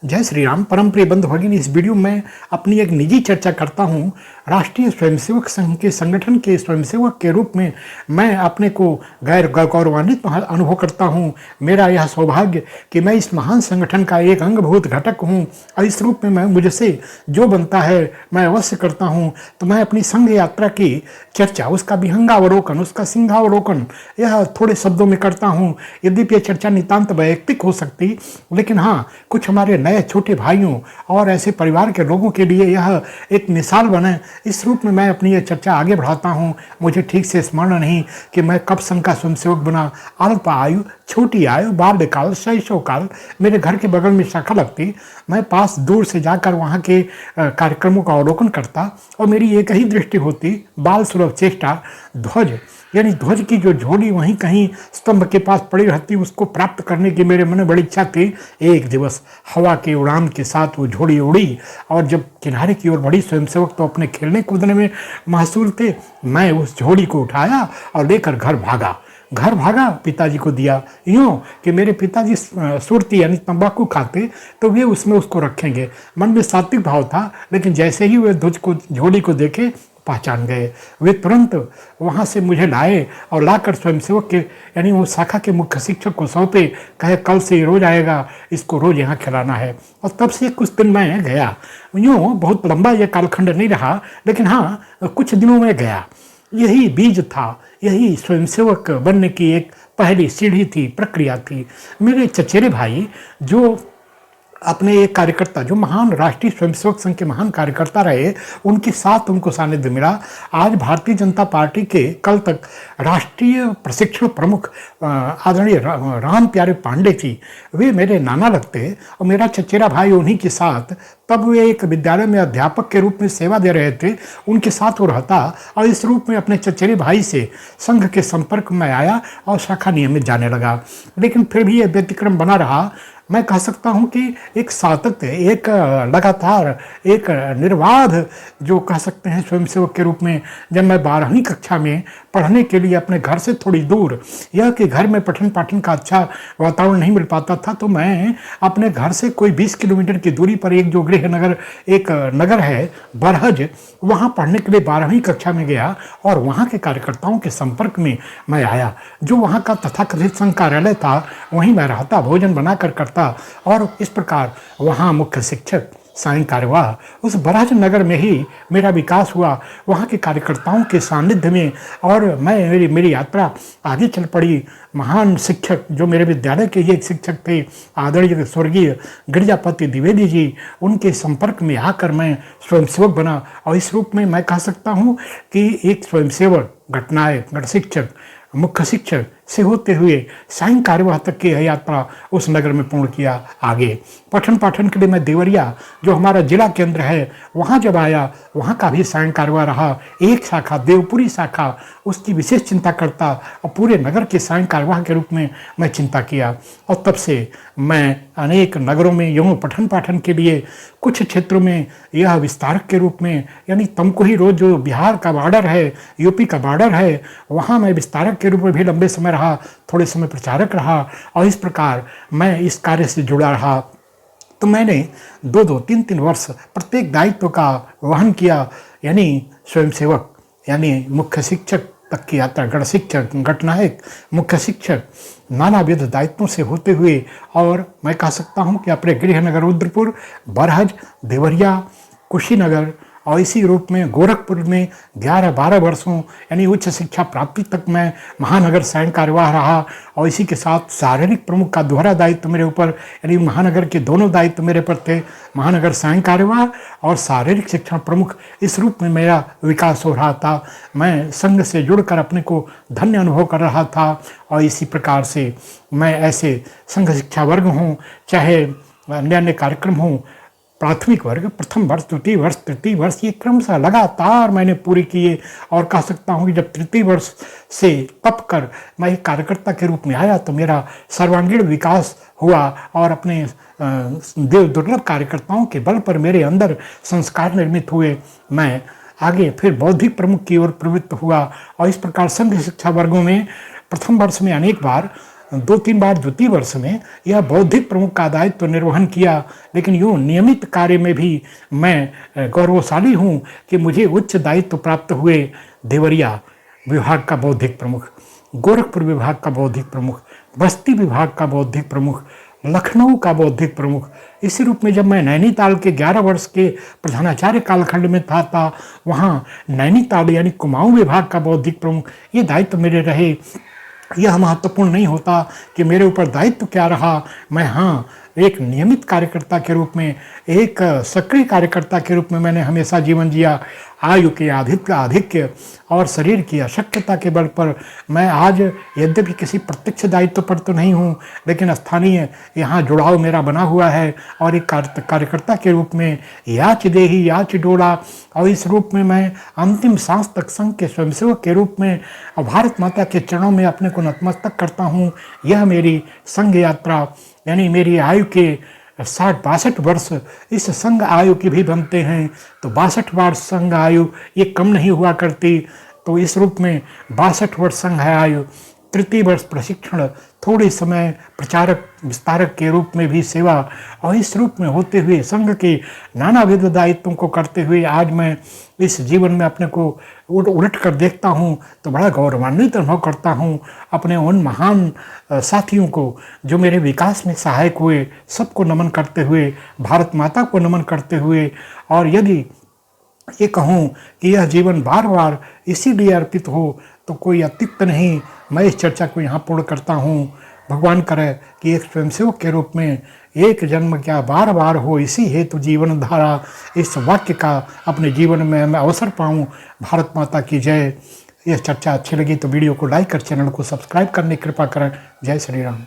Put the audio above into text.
जय श्री राम। परम प्रिय बंधु भगिनी, इस वीडियो में अपनी एक निजी चर्चा करता हूँ। राष्ट्रीय स्वयंसेवक संघ के संगठन के स्वयंसेवक के रूप में मैं अपने को गौरवान्वित अनुभव करता हूँ। मेरा यह सौभाग्य कि मैं इस महान संगठन का एक अंगभूत घटक हूँ और इस रूप में मैं मुझसे जो बनता है मैं अवश्य करता हूँ। तो मैं अपनी संघ यात्रा की चर्चा, उसका विहंगावलोकन, उसका सिंहावलोकन यह थोड़े शब्दों में करता हूँ। यद्यपि यह चर्चा नितांत वैयक्तिक हो सकती, लेकिन हाँ, कुछ हमारे नए छोटे भाइयों और ऐसे परिवार के लोगों के लिए यह एक मिसाल बने, इस रूप में मैं अपनी यह चर्चा आगे बढ़ाता हूँ। मुझे ठीक से स्मरण नहीं कि मैं कब संघ का स्वयंसेवक बना। अल्प आयु, छोटी आयु, बाल्यकाल, शैशवकाल, मेरे घर के बगल में शाखा लगती, मैं पास दूर से जाकर वहाँ के कार्यक्रमों का अवलोकन करता और मेरी एक ही दृष्टि होती, बाल सुलभ चेष्टा, ध्वज यानी ध्वज की जो झोली वहीं कहीं स्तंभ के पास पड़ी रहती, उसको प्राप्त करने की मेरे मन में बड़ी इच्छा थी। एक दिवस हवा के उड़ान के साथ वो झोली उड़ी और जब किनारे की ओर बढ़ी, स्वयंसेवक तो अपने खेलने कूदने में महसूल थे। मैं उस झोली को उठाया और लेकर घर भागा, पिताजी को दिया। यूँ कि मेरे पिताजी सुरती यानी तंबाकू खाते तो वे उसमें उसको रखेंगे। मन में सात्विक भाव था, लेकिन जैसे ही वे ध्वज को, झोली को देखे, पहचान गए। वे तुरंत वहाँ से मुझे लाए और लाकर स्वयंसेवक के यानी वो शाखा के मुख्य शिक्षक को सौंपे। कहे कल से रोज आएगा, इसको रोज यहाँ खिलाना है। और तब से कुछ दिन मैं गया। यूँ बहुत लंबा यह कालखंड नहीं रहा, लेकिन हाँ, कुछ दिनों में गया। यही बीज था, यही स्वयंसेवक बनने की एक पहली सीढ़ी थी, प्रक्रिया थी। मेरे चचेरे भाई जो अपने एक कार्यकर्ता, जो महान राष्ट्रीय स्वयंसेवक संघ के महान कार्यकर्ता रहे, उनके साथ उनको सानिध्य मिला। आज भारतीय जनता पार्टी के कल तक राष्ट्रीय प्रशिक्षण प्रमुख आदरणीय राम प्यारे पांडे जी, वे मेरे नाना लगते और मेरा चचेरा भाई उन्हीं के साथ, तब वे एक विद्यालय में अध्यापक के रूप में सेवा दे रहे थे, उनके साथ वो रहता और इस रूप में अपने चचेरे भाई से संघ के संपर्क में आया और शाखा नियमित जाने लगा। लेकिन फिर भी ये व्यतिक्रम बना रहा। मैं कह सकता हूँ कि एक सातत्य, एक लगातार, एक निर्बाध जो कह सकते हैं स्वयंसेवक के रूप में। जब मैं 12वीं कक्षा में पढ़ने के लिए अपने घर से थोड़ी दूर, यह कि घर में पठन पाठन का अच्छा वातावरण नहीं मिल पाता था, तो मैं अपने घर से कोई 20 किलोमीटर की दूरी पर एक जो गृह नगर, एक नगर है बरहज, वहाँ पढ़ने के लिए 12वीं कक्षा में गया और वहाँ के कार्यकर्ताओं के संपर्क में मैं आया। जो वहाँ का तथाकथित संघ कार्यालय था, वहीं मैं रहता, भोजन बनाकर करता और इस प्रकार वहाँ मुख्य शिक्षक, सायं कार्यवाह, उस बरहज नगर में ही मेरा विकास हुआ, वहाँ के कार्यकर्ताओं के सानिध्य में। और मेरी यात्रा आगे चल पड़ी। महान शिक्षक जो मेरे विद्यालय के एक शिक्षक थे, आदरणीय स्वर्गीय गिरिजापति द्विवेदी जी, उनके संपर्क में आकर मैं स्वयंसेवक बना। और इस रूप में मैं कह सकता हूँ कि एक स्वयंसेवक, गणनायक, गण शिक्षक, मुख्य शिक्षक से होते हुए सायं कार्यवाह तक की यात्रा उस नगर में पूर्ण किया। आगे पठन पाठन के लिए मैं देवरिया, जो हमारा जिला केंद्र है, वहाँ जब आया, वहाँ का भी सायं कार्यवाह रहा। एक शाखा, देवपुरी शाखा, उसकी विशेष चिंता करता और पूरे नगर के सायं कार्यवाह के रूप में मैं चिंता किया। और तब से मैं अनेक नगरों में यूँ पठन पाठन के लिए, कुछ क्षेत्रों में यह विस्तारक के रूप में, यानी तमकुही रोड जो बिहार का बॉर्डर है, यूपी का बॉर्डर है, वहाँ मैं विस्तारक के रूप में भी लंबे समय रहा, थोड़े समय प्रचारक रहा और इस प्रकार मैं इस कार्य से जुड़ा रहा। तो मैंने 2-2, 3-3 वर्ष प्रत्येक दायित्व का वहन किया, यानी स्वयंसेवक, यानी मुख्य शिक्षक तक की यात्रा, गण शिक्षक, गणनायक, मुख्य शिक्षक, नानाविध दायित्वों से होते हुए। और मैं कह सकता हूँ कि अपने गृहनगर रुद्रपुर, बरहज, देवरिया, कुशीनगर और इसी रूप में गोरखपुर में 11-12 वर्षों यानी उच्च शिक्षा प्राप्ति तक मैं महानगर सायं कार्यवाह रहा। और इसी के साथ शारीरिक प्रमुख का दोहरा दायित्व मेरे ऊपर, यानी महानगर के दोनों दायित्व मेरे पर थे, महानगर सायं कार्यवाह और शारीरिक शिक्षण प्रमुख। इस रूप में मेरा विकास हो रहा था। मैं संघ से जुड़कर अपने को धन्य अनुभव कर रहा था। और इसी प्रकार से मैं ऐसे संघ शिक्षा वर्ग हों, चाहे अन्य अन्य कार्यक्रम हों, प्राथमिक वर्ग, प्रथम वर्ष, द्वितीय वर्ष, तृतीय वर्ष, ये क्रमशः लगातार मैंने पूरी किए। और कह सकता हूँ कि जब तृतीय वर्ष से तप कर मैं एक कार्यकर्ता के रूप में आया, तो मेरा सर्वांगीण विकास हुआ और अपने देव दुर्लभ कार्यकर्ताओं के बल पर मेरे अंदर संस्कार निर्मित हुए। मैं आगे फिर बौद्धिक प्रमुख की ओर प्रवृत्त हुआ और इस प्रकार संघ शिक्षा वर्गों में प्रथम वर्ष में अनेक बार 2-3 बार द्वितीय वर्ष में यह बौद्धिक प्रमुख का दायित्व तो निर्वहन किया, लेकिन यूँ नियमित कार्य में भी मैं गौरवशाली हूँ कि मुझे उच्च दायित्व प्राप्त हुए। देवरिया विभाग का बौद्धिक प्रमुख, गोरखपुर विभाग का बौद्धिक प्रमुख, बस्ती विभाग का बौद्धिक प्रमुख, लखनऊ का बौद्धिक प्रमुख। इसी रूप में जब मैं नैनीताल के 11 वर्ष के प्रधानाचार्य कालखंड में था वहाँ नैनीताल यानी कुमाऊँ विभाग का बौद्धिक प्रमुख ये दायित्व मेरे रहे। यह महत्वपूर्ण नहीं होता कि मेरे ऊपर दायित्व क्या रहा, मैं एक नियमित कार्यकर्ता के रूप में, एक सक्रिय कार्यकर्ता के रूप में मैंने हमेशा जीवन जिया। आयु के आधिक्य और शरीर की अशक्यता के बल पर मैं आज यद्यपि किसी प्रत्यक्ष दायित्व पर तो नहीं हूँ, लेकिन स्थानीय यहाँ जुड़ाव मेरा बना हुआ है और एक कार्यकर्ता के रूप में याच देही याच डोला, और इस रूप में मैं अंतिम सांस तक संघ के स्वयंसेवक के रूप में और भारत माता के चरणों में अपने को नतमस्तक करता हूँ। यह मेरी संघ यात्रा यानी मेरी आयु के 60-62 वर्ष इस संघ आयु की भी बनते हैं, तो 62 वर्ष संघ आयु ये कम नहीं हुआ करती। तो इस रूप में 62 वर्ष संघ आयु, तृतीय वर्ष प्रशिक्षण, थोड़े समय प्रचारक विस्तारक के रूप में भी सेवा, और इस रूप में होते हुए संघ के नानाविध दायित्वों को करते हुए आज मैं इस जीवन में अपने को उलट कर देखता हूँ तो बड़ा गौरवान्वित अनुभव करता हूँ। अपने उन महान साथियों को जो मेरे विकास में सहायक हुए, सबको नमन करते हुए, भारत माता को नमन करते हुए, और यदि ये कहूँ कि यह जीवन बार बार इसीलिए अर्पित हो तो कोई अतिरिक्त नहीं। मैं इस चर्चा को यहाँ पूर्ण करता हूँ। भगवान करे कि एक स्वयंसेवक के रूप में एक जन्म क्या बार बार हो इसी हेतु जीवन धारा, इस वाक्य का अपने जीवन में मैं अवसर पाऊँ। भारत माता की जय। यह चर्चा अच्छी लगी तो वीडियो को लाइक कर चैनल को सब्सक्राइब करने की कृपा करें। जय श्री राम।